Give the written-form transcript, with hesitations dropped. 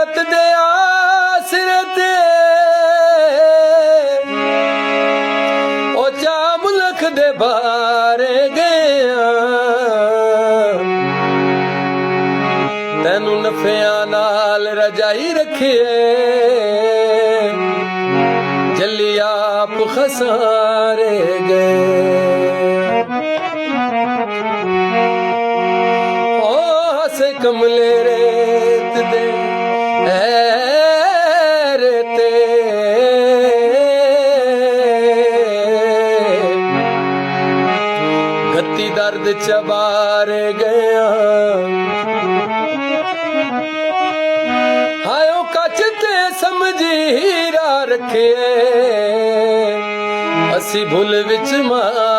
जगत दे आसरे ते ओ चा मुल्क दे बारे गया तैनू नफियां नाल रजाई रखिए जल्ली आप खसारे गए ओ हसे कमले रेत दे रेते गत्ती दर्द चबारे गया हायो कच ते समझी हीरा रखे असी भुल विच मार